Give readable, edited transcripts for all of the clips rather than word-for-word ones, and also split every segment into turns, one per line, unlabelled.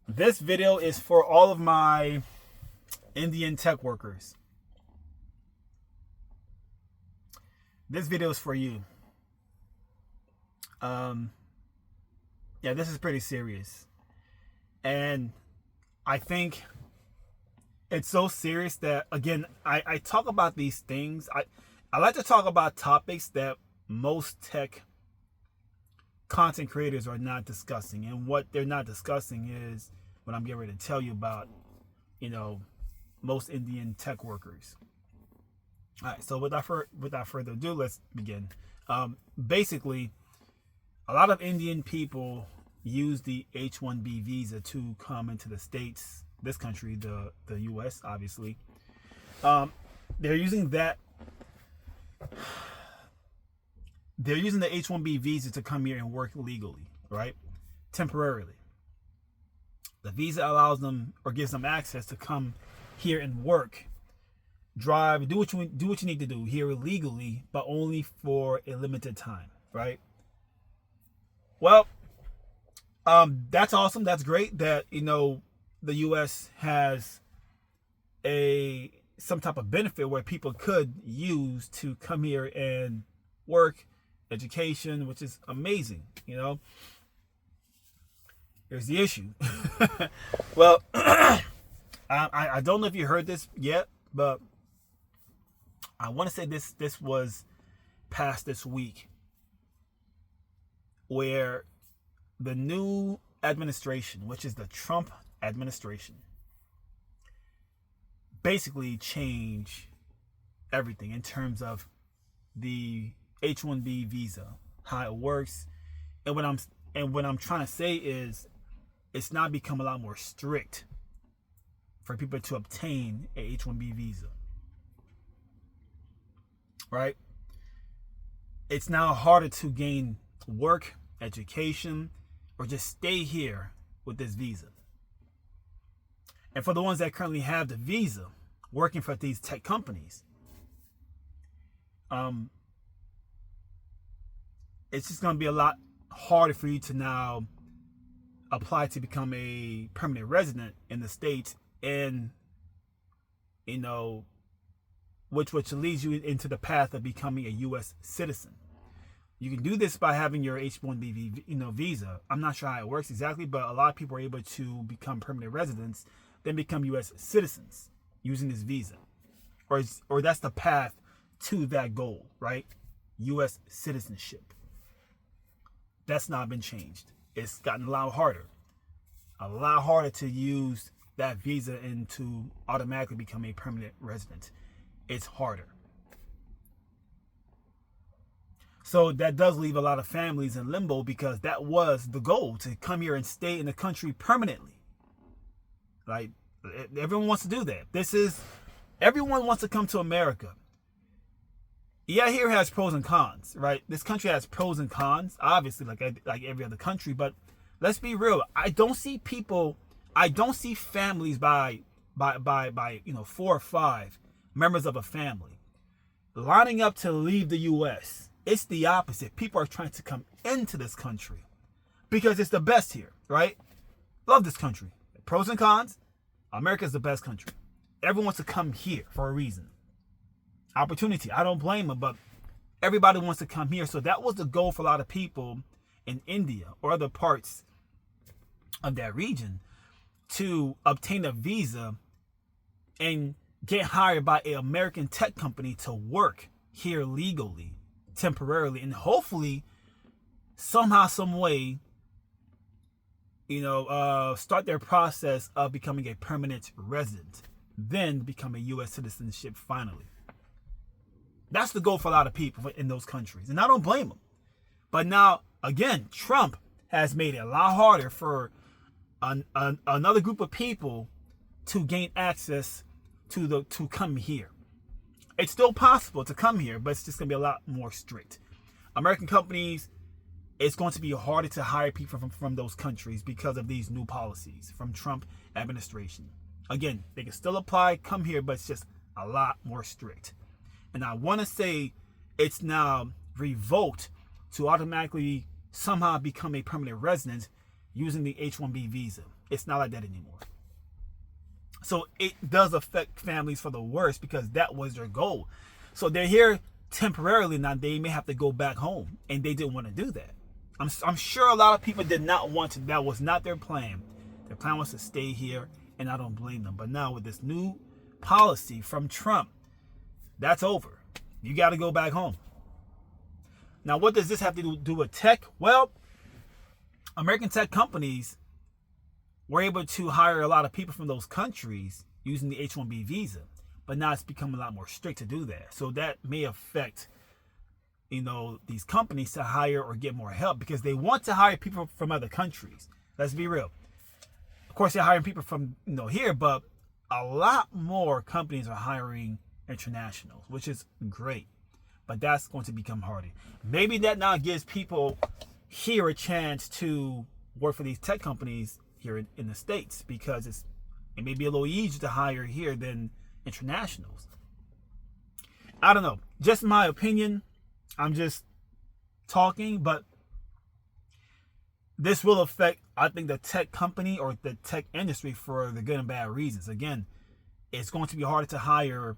This video is for all of my Indian tech workers. This video is for you. Yeah, this is pretty serious. And I think it's so serious that, again, I talk about these things. I like to talk about topics that most tech content creators are not discussing. And what they're not discussing is what I'm getting ready to tell you about, most Indian tech workers. All right, so without further ado, let's begin. Basically, a lot of Indian people use the H-1B visa to come into the States, this country, the U.S., obviously. They're using that. They're using the H-1B visa to come here and work legally, right? Temporarily. The visa allows them or gives them access to come here and work, drive, do what you need to do here legally, but only for a limited time, right? Well, that's awesome. That's great that the U.S. has some type of benefit where people could use to come here and work, education, which is amazing. Here's the issue. Well, I don't know if you heard this yet, but I want to say this was passed this week, where the new administration, which is the Trump administration, basically change everything in terms of the H-1B visa, how it works, and what I'm trying to say is it's now become a lot more strict for people to obtain a H-1B visa, right? It's now harder to gain work, education, or just stay here with this visa. And for the ones that currently have the visa, working for these tech companies, it's just going to be a lot harder for you to now apply to become a permanent resident in the States, and which leads you into the path of becoming a U.S. citizen. You can do this by having your H-1B visa. I'm not sure how it works exactly, but a lot of people are able to become permanent residents, then become U.S. citizens using this visa, or that's the path to that goal, right? U.S. citizenship. That's not been changed. It's gotten a lot harder to use that visa and to automatically become a permanent resident. It's harder. So that does leave a lot of families in limbo, because that was the goal, to come here and stay in the country permanently. Like, everyone wants to do that. Everyone wants to come to America. Yeah, here has pros and cons, right? This country has pros and cons, obviously, like every other country. But let's be real. I don't see families by 4 or 5 members of a family lining up to leave the U.S. It's the opposite. People are trying to come into this country because it's the best here, right? Love this country. Pros and cons. America's the best country. Everyone wants to come here for a reason. Opportunity. I don't blame them, but everybody wants to come here. So that was the goal for a lot of people in India or other parts of that region, to obtain a visa and get hired by an American tech company to work here legally, temporarily, and hopefully somehow, some way, start their process of becoming a permanent resident, then become a U.S. citizenship finally. That's the goal for a lot of people in those countries, and I don't blame them. But now, again, Trump has made it a lot harder for another group of people to gain access to come here. It's still possible to come here, but it's just going to be a lot more strict. American companies, it's going to be harder to hire people from those countries because of these new policies from Trump administration. Again, they can still apply, come here, but it's just a lot more strict. And I want to say it's now revoked to automatically somehow become a permanent resident using the H-1B visa. It's not like that anymore. So it does affect families for the worse because that was their goal. So they're here temporarily. Now they may have to go back home, and they didn't want to do that. I'm sure a lot of people did not want to. That was not their plan. Their plan was to stay here, and I don't blame them. But now with this new policy from Trump, that's over. You got to go back home. Now, what does this have to do with tech? Well, American tech companies were able to hire a lot of people from those countries using the H-1B visa. But now it's become a lot more strict to do that. So that may affect, these companies to hire or get more help because they want to hire people from other countries. Let's be real. Of course, they're hiring people from, here, but a lot more companies are hiring internationals, which is great. But that's going to become harder. Maybe that now gives people here a chance to work for these tech companies here in the States because it may be a little easier to hire here than internationals. I don't know. Just my opinion. I'm just talking, but this will affect, I think, the tech company or the tech industry for the good and bad reasons. Again, it's going to be harder to hire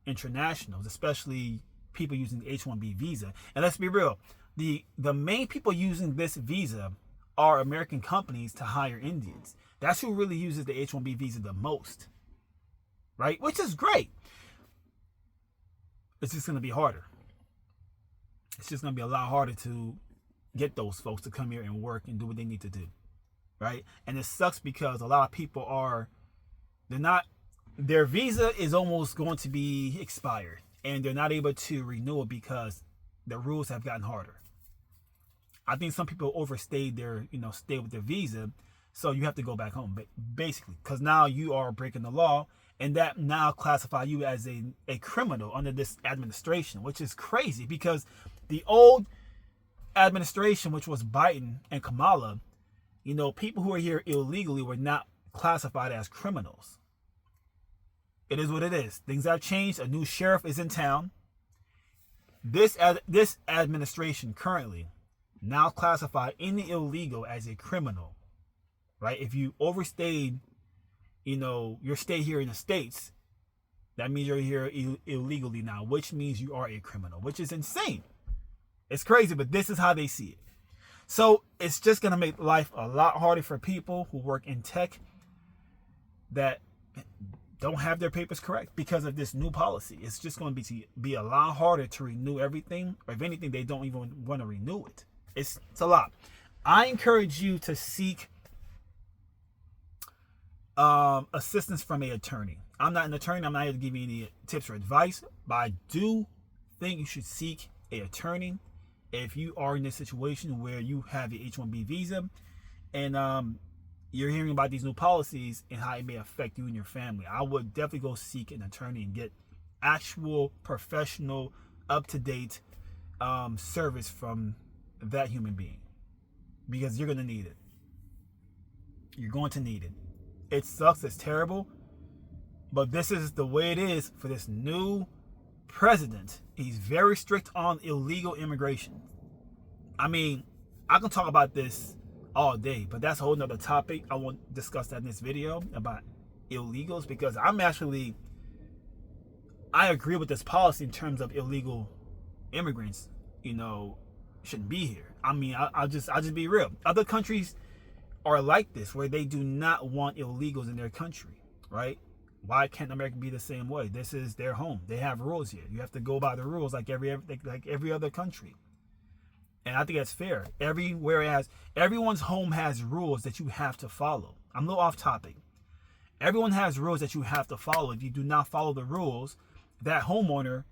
internationals, especially people using the H-1B visa. And let's be real, the main people using this visa are American companies to hire Indians. That's who really uses the H-1B visa the most, right? Which is great. It's just going to be harder. It's just going to be a lot harder to get those folks to come here and work and do what they need to do, right? And it sucks because a lot of people their visa is almost going to be expired. And they're not able to renew it because the rules have gotten harder. I think some people overstayed stay with their visa. So you have to go back home, but basically, because now you are breaking the law, and that now classify you as a criminal under this administration, which is crazy because the old administration, which was Biden and Kamala, people who are here illegally were not classified as criminals. It is what it is. Things have changed. A new sheriff is in town. This administration currently now classify any illegal as a criminal, right? If you overstayed, your stay here in the States, that means you're here illegally now, which means you are a criminal, which is insane. It's crazy, but this is how they see it. So it's just going to make life a lot harder for people who work in tech that don't have their papers correct because of this new policy. It's just going to be a lot harder to renew everything, or if anything, they don't even want to renew it. It's a lot. I encourage you to seek assistance from an attorney. I'm not an attorney. I'm not here to give you any tips or advice, but I do think you should seek an attorney if you are in a situation where you have the H-1B visa and you're hearing about these new policies and how it may affect you and your family. I would definitely go seek an attorney and get actual professional, up-to-date service from that human being, because you're going to need it. You're going to need it. It sucks. It's terrible. But this is the way it is for this new president. He's very strict on illegal immigration. I mean, I can talk about this all day, but that's a whole nother topic. I won't discuss that in this video about illegals, because I agree with this policy in terms of illegal immigrants, shouldn't be here. I mean, I'll just be real. Other countries are like this, where they do not want illegals in their country, right? Why can't America be the same way? This is their home. They have rules here. You have to go by the rules like every other country. And I think that's fair. Everyone's home has rules that you have to follow. I'm a little off topic. Everyone has rules that you have to follow. If you do not follow the rules, that homeowner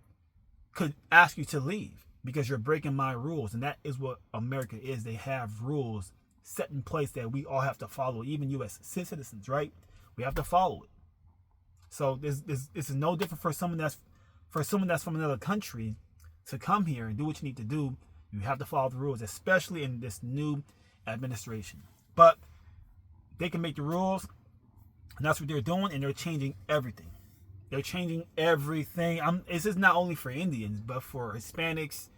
could ask you to leave because you're breaking my rules. And that is what America is. They have rules set in place that we all have to follow, even U.S. citizens, right? We have to follow it. So this is no different for someone that's from another country to come here and do what you need to do. You have to follow the rules, especially in this new administration. But they can make the rules, and that's what they're doing, and they're changing everything. They're changing everything. This is not only for Indians, but for Hispanics,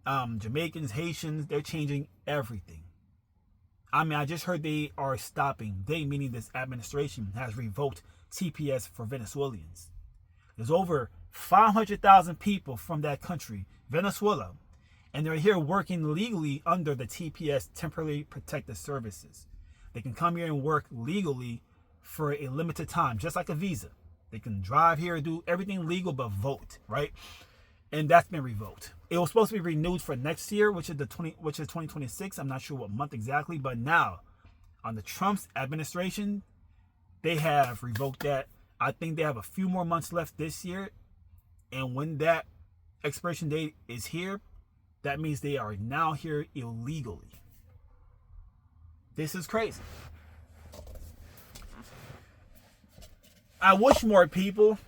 Jamaicans, Haitians. They're changing everything. I mean, I just heard they are stopping. They, meaning this administration, has revoked TPS for Venezuelans. There's over 500,000 people from that country, Venezuela, and they're here working legally under the TPS, Temporarily Protected Services. They can come here and work legally for a limited time, just like a visa. They can drive here, do everything legal but vote, right? And that's been revoked. It was supposed to be renewed for next year, which is 2026. I'm not sure what month exactly, but now on the Trump's administration, they have revoked that. I think they have a few more months left this year, and when that expiration date is here, that means they are now here illegally. This is crazy. I wish more people,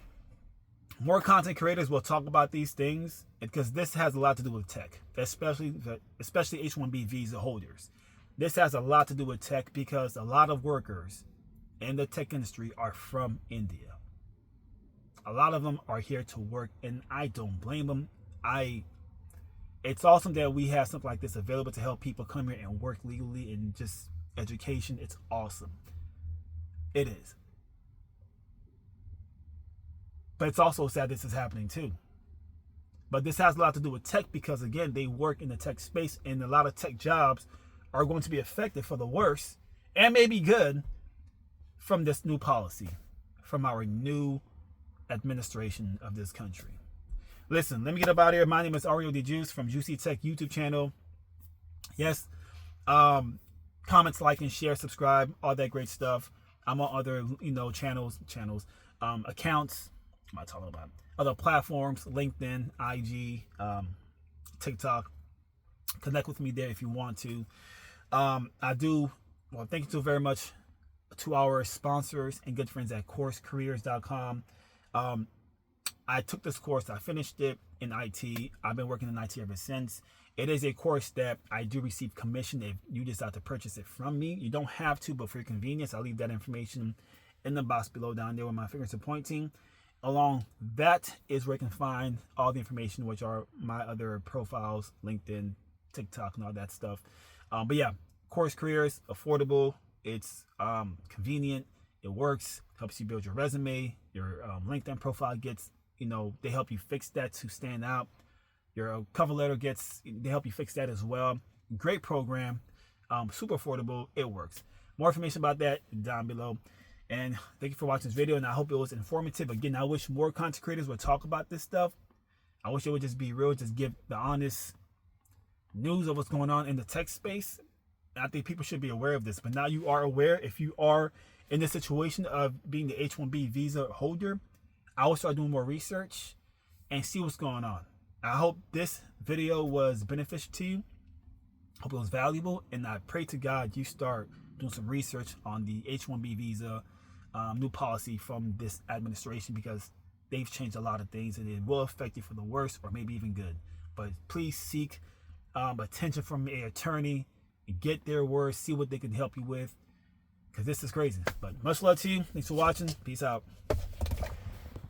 more content creators will talk about these things, because this has a lot to do with tech, especially H-1B visa holders. This has a lot to do with tech because a lot of workers in the tech industry are from India. A lot of them are here to work, and I don't blame them. It's awesome that we have something like this available to help people come here and work legally and just education. It's awesome. It is. But it's also sad this is happening too. But this has a lot to do with tech because, again, they work in the tech space, and a lot of tech jobs are going to be affected for the worse and maybe good from this new policy, from our new administration of this country. Listen, let me get up out of here. My name is Ario the Juice from Juicy Tech YouTube channel. Yes, comments, like, and share, subscribe, all that great stuff. I'm on other, channels, accounts. What am I talking about? Other platforms, LinkedIn, IG, TikTok. Connect with me there if you want to. Thank you so very much to our sponsors and good friends at CourseCareers.com. I took this course. I finished it in IT. I've been working in IT ever since. It is a course that I do receive commission if you decide to purchase it from me. You don't have to, but for your convenience, I'll leave that information in the box below down there where my fingers are pointing. Along that is where you can find all the information, which are my other profiles, LinkedIn, TikTok, and all that stuff. But yeah, Course Careers, affordable. It's convenient. It works. Helps you build your resume. Your LinkedIn profile gets, they help you fix that to stand out. Your cover letter they help you fix that as well. Great program. Super affordable. It works. More information about that down below. And thank you for watching this video, and I hope it was informative. Again, I wish more content creators would talk about this stuff. I wish it would just be real, just give the honest news of what's going on in the tech space. I think people should be aware of this. But now you are aware. If you are in the situation of being the H-1B visa holder, I will start doing more research and see what's going on. I hope this video was beneficial to you. Hope it was valuable. And I pray to God you start doing some research on the H-1B visa new policy from this administration, because they've changed a lot of things and it will affect you for the worse or maybe even good. But please seek attention from an attorney and get their word, see what they can help you with, because this is crazy. But much love to you. Thanks for watching. Peace out.